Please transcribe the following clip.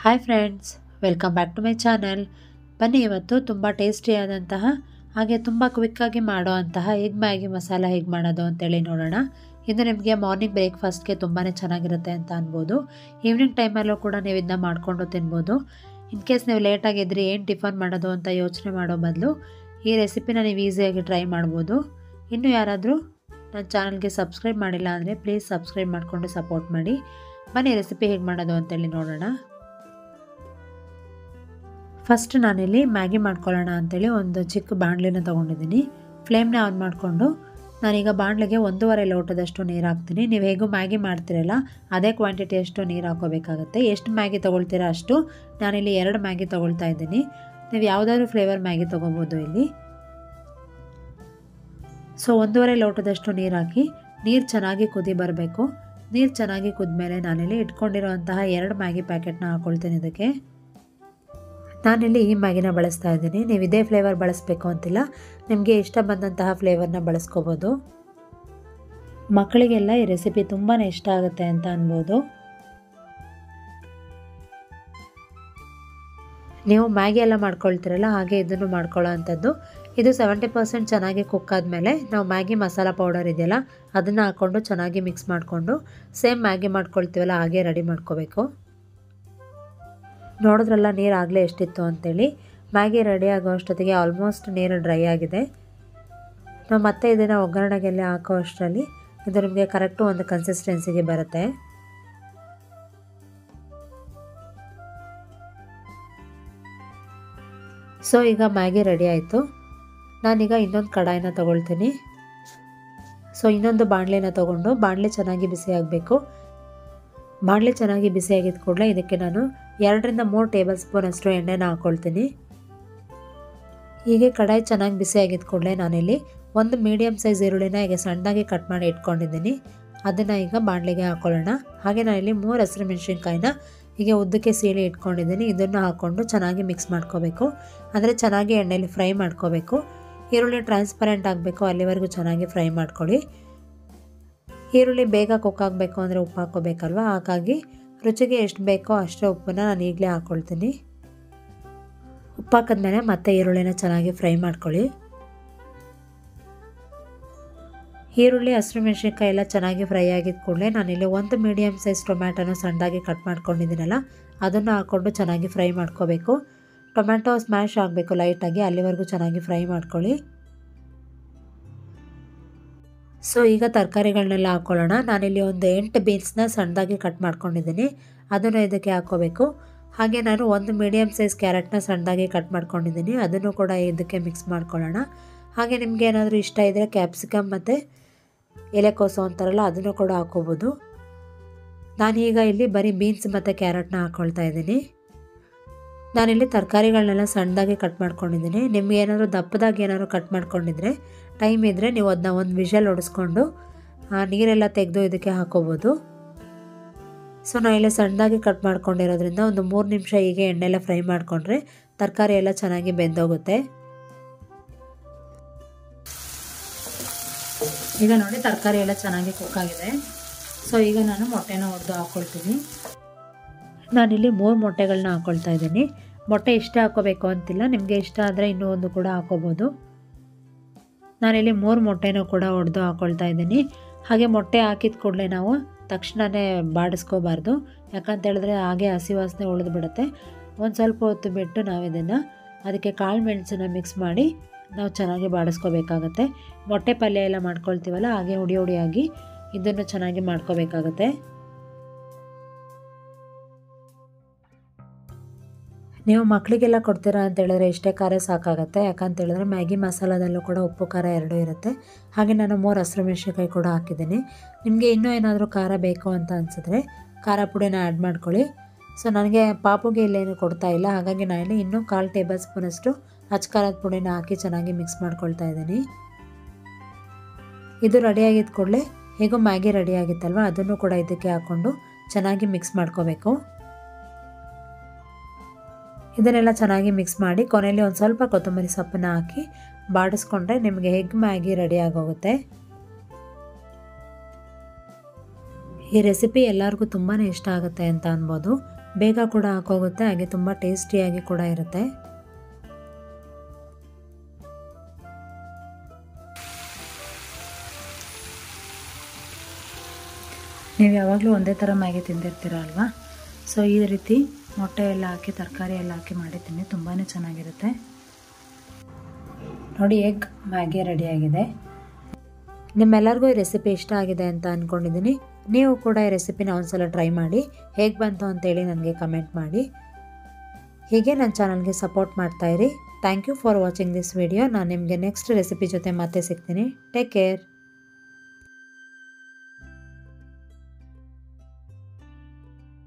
Hi friends, welcome back to my channel. ಬನ್ನಿ ಇವತ್ತು ತುಂಬ ಟೇಸ್ಟಿಯಾದಂತಹ ಹಾಗೆ ತುಂಬ ಕ್ವಿಕ್ಕಾಗಿ ಮಾಡೋ ಅಂತಹ ಎಗ್ ಮ್ಯಾಗಿ ಮಸಾಲ ಹೇಗೆ ಮಾಡೋದು ಅಂತೇಳಿ ನೋಡೋಣ. ಇದು ನಿಮಗೆ ಮಾರ್ನಿಂಗ್ ಬ್ರೇಕ್ಫಾಸ್ಟ್ಗೆ ತುಂಬಾ ಚೆನ್ನಾಗಿರುತ್ತೆ ಅಂತ ಅನ್ಬೋದು. ಈವ್ನಿಂಗ್ ಟೈಮಲ್ಲೂ ಕೂಡ ನೀವು ಇದನ್ನ ಮಾಡಿಕೊಂಡು ತಿನ್ಬೋದು. ಇನ್ ಕೇಸ್ ನೀವು ಲೇಟಾಗಿದ್ದರೆ ಏನು ಟಿಫನ್ ಮಾಡೋದು ಅಂತ ಯೋಚನೆ ಮಾಡೋ ಬದಲು ಈ ರೆಸಿಪಿನ ನೀವು ಈಸಿಯಾಗಿ ಟ್ರೈ ಮಾಡ್ಬೋದು. ಇನ್ನು ಯಾರಾದರೂ ನನ್ನ ಚಾನಲ್ಗೆ ಸಬ್ಸ್ಕ್ರೈಬ್ ಮಾಡಿಲ್ಲ ಅಂದರೆ ಪ್ಲೀಸ್ ಸಬ್ಸ್ಕ್ರೈಬ್ ಮಾಡಿಕೊಂಡು ಸಪೋರ್ಟ್ ಮಾಡಿ. ಬನ್ನಿ ರೆಸಿಪಿ ಹೇಗೆ ಮಾಡೋದು ಅಂತೇಳಿ ನೋಡೋಣ. ಫಸ್ಟ್ ನಾನಿಲ್ಲಿ ಮ್ಯಾಗಿ ಮಾಡ್ಕೊಳ್ಳೋಣ ಅಂಥೇಳಿ ಒಂದು ಚಿಕ್ಕ ಬಾಣಲಿನ ತೊಗೊಂಡಿದ್ದೀನಿ. ಫ್ಲೇಮ್ನ ಆನ್ ಮಾಡಿಕೊಂಡು ನಾನೀಗ ಬಾಣಲಿಗೆ 1.5 ಲೋಟದಷ್ಟು ನೀರು ಹಾಕ್ತೀನಿ. ನೀವು ಹೇಗೂ ಮ್ಯಾಗಿ ಮಾಡ್ತೀರಲ್ಲ ಅದೇ ಕ್ವಾಂಟಿಟಿಯಷ್ಟು ನೀರು ಹಾಕೋಬೇಕಾಗತ್ತೆ. ಎಷ್ಟು ಮ್ಯಾಗಿ ತೊಗೊಳ್ತೀರಾ ಅಷ್ಟು. ನಾನಿಲ್ಲಿ 2 ಮ್ಯಾಗಿ ತೊಗೊಳ್ತಾ ಇದ್ದೀನಿ. ನೀವು ಯಾವುದಾದ್ರೂ ಫ್ಲೇವರ್ ಮ್ಯಾಗಿ ತೊಗೋಬೋದು ಇಲ್ಲಿ. ಸೊ 1.5 ಲೋಟದಷ್ಟು ನೀರು ಹಾಕಿ ನೀರು ಚೆನ್ನಾಗಿ ಕುದಿ ಬರಬೇಕು. ನೀರು ಚೆನ್ನಾಗಿ ಕುದ್ಮೇಲೆ ನಾನಿಲ್ಲಿ ಇಟ್ಕೊಂಡಿರೋಂತಹ 2 ಮ್ಯಾಗಿ ಪ್ಯಾಕೆಟ್ನ ಹಾಕ್ಕೊಳ್ತೀನಿ. ಇದಕ್ಕೆ ನಾನಿಲ್ಲಿ ಈ ಮ್ಯಾಗಿನ ಬಳಸ್ತಾ ಇದ್ದೀನಿ. ನೀವು ಇದೇ ಫ್ಲೇವರ್ ಬಳಸಬೇಕು ಅಂತಿಲ್ಲ, ನಿಮಗೆ ಇಷ್ಟ ಬಂದಂತಹ ಫ್ಲೇವರ್ನ ಬಳಸ್ಕೋಬೋದು. ಮಕ್ಕಳಿಗೆಲ್ಲ ಈ ರೆಸಿಪಿ ತುಂಬಾ ಇಷ್ಟ ಆಗುತ್ತೆ ಅಂತ ಅನ್ಬೋದು. ನೀವು ಮ್ಯಾಗಿ ಎಲ್ಲ ಮಾಡ್ಕೊಳ್ತೀರಲ್ಲ ಹಾಗೆ ಇದನ್ನು ಮಾಡ್ಕೊಳ್ಳೋ ಅಂಥದ್ದು. ಇದು 70% ಚೆನ್ನಾಗಿ ಕುಕ್ ಆದಮೇಲೆ ನಾವು ಮ್ಯಾಗಿ ಮಸಾಲ ಪೌಡರ್ ಇದೆಯಲ್ಲ ಅದನ್ನು ಹಾಕ್ಕೊಂಡು ಚೆನ್ನಾಗಿ ಮಿಕ್ಸ್ ಮಾಡಿಕೊಂಡು ಸೇಮ್ ಮ್ಯಾಗಿ ಮಾಡ್ಕೊಳ್ತೀವಲ್ಲ ಹಾಗೆ ರೆಡಿ ಮಾಡ್ಕೋಬೇಕು. ನೋಡಿದ್ರಲ್ಲ ನೀರು ಆಗಲೇ ಎಷ್ಟಿತ್ತು ಅಂತೇಳಿ. ಮ್ಯಾಗಿ ರೆಡಿ ಆಗೋ ಅಷ್ಟೊತ್ತಿಗೆ ಆಲ್ಮೋಸ್ಟ್ ನೀರು ಡ್ರೈ ಆಗಿದೆ. ನಾವು ಮತ್ತೆ ಇದನ್ನು ಒಗ್ಗರಣೆಗೆಲ್ಲ ಹಾಕೋ ಅಷ್ಟರಲ್ಲಿ ಇದು ನಿಮಗೆ ಕರೆಕ್ಟು ಒಂದು ಕನ್ಸಿಸ್ಟೆನ್ಸಿಗೆ ಬರುತ್ತೆ. ಸೊ ಈಗ ಮ್ಯಾಗಿ ರೆಡಿ ಆಯಿತು. ನಾನೀಗ ಇನ್ನೊಂದು ಕಡಾಯಿನ ತೊಗೊಳ್ತೀನಿ. ಸೊ ಇನ್ನೊಂದು ಬಾಣಲೆನ ತೊಗೊಂಡು ಬಾಣಲೆ ಚೆನ್ನಾಗಿ ಬಿಸಿ ಆಗಬೇಕು. ಬಾಣಲೆ ಚೆನ್ನಾಗಿ ಬಿಸಿಯಾಗಿದ್ದ ಕೂಡಲೇ ಇದಕ್ಕೆ ನಾನು 2-3 ಟೇಬಲ್ ಸ್ಪೂನ್ ಅಷ್ಟು ಎಣ್ಣೆನ ಹಾಕ್ಕೊಳ್ತೀನಿ. ಹೀಗೆ ಕಡಾಯಿ ಚೆನ್ನಾಗಿ ಬಿಸಿಯಾಗಿದ್ದ ಕೂಡಲೇ ನಾನಿಲ್ಲಿ ಒಂದು ಮೀಡಿಯಮ್ ಸೈಜ್ ಈರುಳ್ಳಿನ ಈಗ ಸಣ್ಣದಾಗಿ ಕಟ್ ಮಾಡಿ ಇಟ್ಕೊಂಡಿದ್ದೀನಿ. ಅದನ್ನು ಈಗ ಬಾಣಲೆಗೆ ಹಾಕ್ಕೊಳ್ಳೋಣ. ಹಾಗೆ ನಾನಿಲ್ಲಿ 3 ಹಸಿರು ಮೆಣಸಿನ್ಕಾಯಿನ ಹೀಗೆ ಉದ್ದಕ್ಕೆ ಸೀಳಿ ಇಟ್ಕೊಂಡಿದ್ದೀನಿ. ಇದನ್ನು ಹಾಕ್ಕೊಂಡು ಚೆನ್ನಾಗಿ ಮಿಕ್ಸ್ ಮಾಡ್ಕೋಬೇಕು. ಅಂದರೆ ಚೆನ್ನಾಗಿ ಎಣ್ಣೆಯಲ್ಲಿ ಫ್ರೈ ಮಾಡ್ಕೋಬೇಕು. ಈರುಳ್ಳಿ ಟ್ರಾನ್ಸ್ಪರೆಂಟ್ ಆಗಬೇಕು, ಅಲ್ಲಿವರೆಗೂ ಚೆನ್ನಾಗಿ ಫ್ರೈ ಮಾಡ್ಕೊಳ್ಳಿ. ಈರುಳ್ಳಿ ಬೇಗ ಕುಕ್ ಆಗಬೇಕು ಅಂದರೆ ಉಪ್ಪು ಹಾಕ್ಕೋಬೇಕಲ್ವ, ಹಾಗಾಗಿ ರುಚಿಗೆ ಎಷ್ಟು ಬೇಕೋ ಅಷ್ಟೇ ಉಪ್ಪನ್ನ ನಾನು ಈಗಲೇ ಹಾಕ್ಕೊಳ್ತೀನಿ. ಉಪ್ಪು ಹಾಕಿದ್ಮೇಲೆ ಮತ್ತೆ ಈರುಳ್ಳಿನ ಚೆನ್ನಾಗಿ ಫ್ರೈ ಮಾಡ್ಕೊಳ್ಳಿ. ಈರುಳ್ಳಿ ಹಸಿರು ಮೆಣಸಿನ್ಕಾಯಿ ಎಲ್ಲ ಚೆನ್ನಾಗಿ ಫ್ರೈ ಆಗಿದ್ದ ಕೂಡಲೇ ನಾನಿಲ್ಲಿ ಒಂದು ಮೀಡಿಯಮ್ ಸೈಜ್ ಟೊಮ್ಯಾಟೋನ ಸಣ್ಣದಾಗಿ ಕಟ್ ಮಾಡ್ಕೊಂಡಿದ್ದೀನಲ್ಲ ಅದನ್ನು ಹಾಕ್ಕೊಂಡು ಚೆನ್ನಾಗಿ ಫ್ರೈ ಮಾಡ್ಕೋಬೇಕು. ಟೊಮ್ಯಾಟೊ ಸ್ಮ್ಯಾಶ್ ಆಗಬೇಕು ಲೈಟಾಗಿ, ಅಲ್ಲಿವರೆಗೂ ಚೆನ್ನಾಗಿ ಫ್ರೈ ಮಾಡ್ಕೊಳ್ಳಿ. ಸೊ ಈಗ ತರಕಾರಿಗಳನ್ನೆಲ್ಲ ಹಾಕ್ಕೊಳ್ಳೋಣ. ನಾನಿಲ್ಲಿ ಒಂದು 8 ಬೀನ್ಸ್ನ ಸಣ್ಣದಾಗಿ ಕಟ್ ಮಾಡ್ಕೊಂಡಿದ್ದೀನಿ, ಅದನ್ನು ಇದಕ್ಕೆ ಹಾಕ್ಕೋಬೇಕು. ಹಾಗೆ ನಾನು ಒಂದು ಮೀಡಿಯಮ್ ಸೈಜ್ ಕ್ಯಾರೆಟ್ನ ಸಣ್ಣದಾಗಿ ಕಟ್ ಮಾಡ್ಕೊಂಡಿದ್ದೀನಿ, ಅದನ್ನು ಕೂಡ ಇದಕ್ಕೆ ಮಿಕ್ಸ್ ಮಾಡ್ಕೊಳ್ಳೋಣ. ಹಾಗೆ ನಿಮಗೆ ಏನಾದರೂ ಇಷ್ಟ ಇದ್ದರೆ ಕ್ಯಾಪ್ಸಿಕಮ್ ಮತ್ತು ಎಲೆಕೋಸು ಅಂತಾರಲ್ಲ ಅದನ್ನು ಕೂಡ ಹಾಕ್ಕೋಬೋದು. ನಾನೀಗ ಇಲ್ಲಿ ಬರೀ ಬೀನ್ಸ್ ಮತ್ತು ಕ್ಯಾರೆಟ್ನ ಹಾಕ್ಕೊಳ್ತಾ ಇದ್ದೀನಿ. ನಾನಿಲ್ಲಿ ತರಕಾರಿಗಳನ್ನೆಲ್ಲ ಸಣ್ಣದಾಗಿ ಕಟ್ ಮಾಡ್ಕೊಂಡಿದ್ದೀನಿ. ನಿಮ್ಗೆ ಏನಾದರೂ ದಪ್ಪದಾಗಿ ಏನಾದರೂ ಕಟ್ ಮಾಡ್ಕೊಂಡಿದ್ರೆ ಟೈಮ್ ಇದ್ದರೆ ನೀವು ಅದನ್ನ ಒಂದು ವಿಷಲ್ ಹೊಡೆಸ್ಕೊಂಡು ನೀರೆಲ್ಲ ತೆಗೆದು ಇದಕ್ಕೆ ಹಾಕೋಬೋದು. ಸೊ ನಾನಿಲ್ಲಿ ಸಣ್ಣದಾಗಿ ಕಟ್ ಮಾಡ್ಕೊಂಡಿರೋದ್ರಿಂದ ಒಂದು 3 ನಿಮಿಷ ಹೀಗೆ ಎಣ್ಣೆಲ್ಲ ಫ್ರೈ ಮಾಡಿಕೊಂಡ್ರೆ ತರಕಾರಿ ಎಲ್ಲ ಚೆನ್ನಾಗಿ ಬೆಂದೋಗುತ್ತೆ. ಈಗ ನೋಡಿ ತರಕಾರಿ ಎಲ್ಲ ಚೆನ್ನಾಗಿ ಕುಕ್ ಆಗಿದೆ. ಸೊ ಈಗ ನಾನು ಮೊಟ್ಟೆನ ಹೊಡೆದು ಹಾಕ್ಕೊಳ್ತೀನಿ. ನಾನಿಲ್ಲಿ 3 ಮೊಟ್ಟೆಗಳನ್ನ ಹಾಕ್ಕೊಳ್ತಾ ಇದ್ದೀನಿ. ಮೊಟ್ಟೆ ಇಷ್ಟೇ ಹಾಕ್ಕೋಬೇಕು ಅಂತಿಲ್ಲ, ನಿಮಗೆ ಇಷ್ಟ ಆದರೆ ಇನ್ನೂ ಒಂದು ಕೂಡ ಹಾಕ್ಕೋಬೋದು. ನಾನಿಲ್ಲಿ 3 ಮೊಟ್ಟೆನೂ ಕೂಡ ಹೊಡೆದು ಹಾಕ್ಕೊಳ್ತಾ ಇದ್ದೀನಿ. ಹಾಗೆ ಮೊಟ್ಟೆ ಹಾಕಿದ ಕೂಡಲೇ ನಾವು ತಕ್ಷಣವೇ ಬಾಡಿಸ್ಕೋಬಾರ್ದು, ಯಾಕಂತ ಹೇಳಿದ್ರೆ ಹಾಗೆ ಹಸಿ ವಾಸನೆ ಉಳಿದು ಬಿಡುತ್ತೆ. ಒಂದು ಸ್ವಲ್ಪ ಹೊತ್ತು ಬಿಟ್ಟು ನಾವು ಇದನ್ನು ಅದಕ್ಕೆ ಕಾಳು ಮೆಣಸನ್ನ ಮಿಕ್ಸ್ ಮಾಡಿ ನಾವು ಚೆನ್ನಾಗಿ ಬಾಡಿಸ್ಕೋಬೇಕಾಗತ್ತೆ. ಮೊಟ್ಟೆ ಪಲ್ಯ ಎಲ್ಲ ಮಾಡ್ಕೊಳ್ತೀವಲ್ಲ ಹಾಗೆ ಹುಡಿ ಹುಡಿಯಾಗಿ ಇದನ್ನು ಚೆನ್ನಾಗಿ ಮಾಡ್ಕೋಬೇಕಾಗತ್ತೆ. ನೀವು ಮಕ್ಕಳಿಗೆಲ್ಲ ಕೊಡ್ತೀರಾ ಅಂತ ಹೇಳಿದ್ರೆ ಇಷ್ಟೇ ಖಾರ ಸಾಕಾಗುತ್ತೆ. ಯಾಕಂತ ಹೇಳಿದ್ರೆ ಮ್ಯಾಗಿ ಮಸಾಲದಲ್ಲೂ ಕೂಡ ಉಪ್ಪು ಖಾರ ಎರಡೂ ಇರುತ್ತೆ. ಹಾಗೆ ನಾನು 3 ಹಸಿರು ಮೆಣಸಿನ್ಕಾಯಿ ಕೂಡ ಹಾಕಿದ್ದೀನಿ. ನಿಮಗೆ ಇನ್ನೂ ಏನಾದರೂ ಖಾರ ಬೇಕು ಅಂತ ಅನಿಸಿದ್ರೆ ಖಾರ ಪುಡಿನ ಆ್ಯಡ್ ಮಾಡ್ಕೊಳ್ಳಿ. ಸೊ ನನಗೆ ಪಾಪುಗೆ ಇಲ್ಲೇನು ಕೊಡ್ತಾ ಇಲ್ಲ, ಹಾಗಾಗಿ ನಾನು ಇನ್ನೂ 1/4 ಟೇಬಲ್ ಸ್ಪೂನಷ್ಟು ಅಚ್ಚ ಖಾರದ ಪುಡಿನ ಹಾಕಿ ಚೆನ್ನಾಗಿ ಮಿಕ್ಸ್ ಮಾಡ್ಕೊಳ್ತಾ ಇದ್ದೀನಿ. ಇದು ರೆಡಿಯಾಗಿದ್ದ ಕೂಡಲೇ ಹೇಗೋ ಮ್ಯಾಗಿ ರೆಡಿಯಾಗಿತ್ತಲ್ವ ಅದನ್ನು ಕೂಡ ಇದಕ್ಕೆ ಹಾಕ್ಕೊಂಡು ಚೆನ್ನಾಗಿ ಮಿಕ್ಸ್ ಮಾಡ್ಕೋಬೇಕು. ಇದನ್ನೆಲ್ಲ ಚೆನ್ನಾಗಿ ಮಿಕ್ಸ್ ಮಾಡಿ ಕೊನೆಯಲ್ಲಿ ಒಂದು ಸ್ವಲ್ಪ ಕೊತ್ತಂಬರಿ ಸೊಪ್ಪನ್ನ ಹಾಕಿ ಬಾಡಿಸ್ಕೊಂಡ್ರೆ ನಿಮಗೆ ಎಗ್ ಮ್ಯಾಗಿ ರೆಡಿ ಆಗೋಗುತ್ತೆ. ಈ ರೆಸಿಪಿ ಎಲ್ಲರಿಗೂ ತುಂಬಾ ಇಷ್ಟ ಆಗುತ್ತೆ ಅಂತ ಅನ್ಬೋದು. ಬೇಗ ಕೂಡ ಹಾಕೋಗುತ್ತೆ, ಹಾಗೆ ತುಂಬ ಟೇಸ್ಟಿಯಾಗಿ ಕೂಡ ಇರುತ್ತೆ. ನೀವು ಯಾವಾಗಲೂ ಒಂದೇ ಥರ ಮ್ಯಾಗಿ ತಿಂದಿರ್ತೀರ ಅಲ್ವಾ? ಸೊ ಈ ರೀತಿ ಮೊಟ್ಟೆ ಎಲ್ಲ ಹಾಕಿ ತರಕಾರಿ ಎಲ್ಲ ಹಾಕಿ ಮಾಡಿದ್ದೀನಿ, ತುಂಬಾ ಚೆನ್ನಾಗಿರುತ್ತೆ. ನೋಡಿ, ಎಗ್ ಮ್ಯಾಗಿ ರೆಡಿಯಾಗಿದೆ. ನಿಮ್ಮೆಲ್ಲರಿಗೂ ಈ ರೆಸಿಪಿ ಇಷ್ಟ ಆಗಿದೆ ಅಂತ ಅಂದ್ಕೊಂಡಿದ್ದೀನಿ. ನೀವು ಕೂಡ ಈ ರೆಸಿಪಿನ ಒಂದ್ಸಲ ಟ್ರೈ ಮಾಡಿ, ಹೇಗೆ ಬಂತು ಅಂತೇಳಿ ನನಗೆ ಕಮೆಂಟ್ ಮಾಡಿ. ಹೀಗೆ ನನ್ನ ಚಾನಲ್ಗೆ ಸಪೋರ್ಟ್ ಮಾಡ್ತಾಯಿರಿ. Thank you for watching this video. ನಾನು ನಿಮಗೆ ನೆಕ್ಸ್ಟ್ ರೆಸಿಪಿ ಜೊತೆ ಮತ್ತೆ ಸಿಗ್ತೀನಿ. Take care.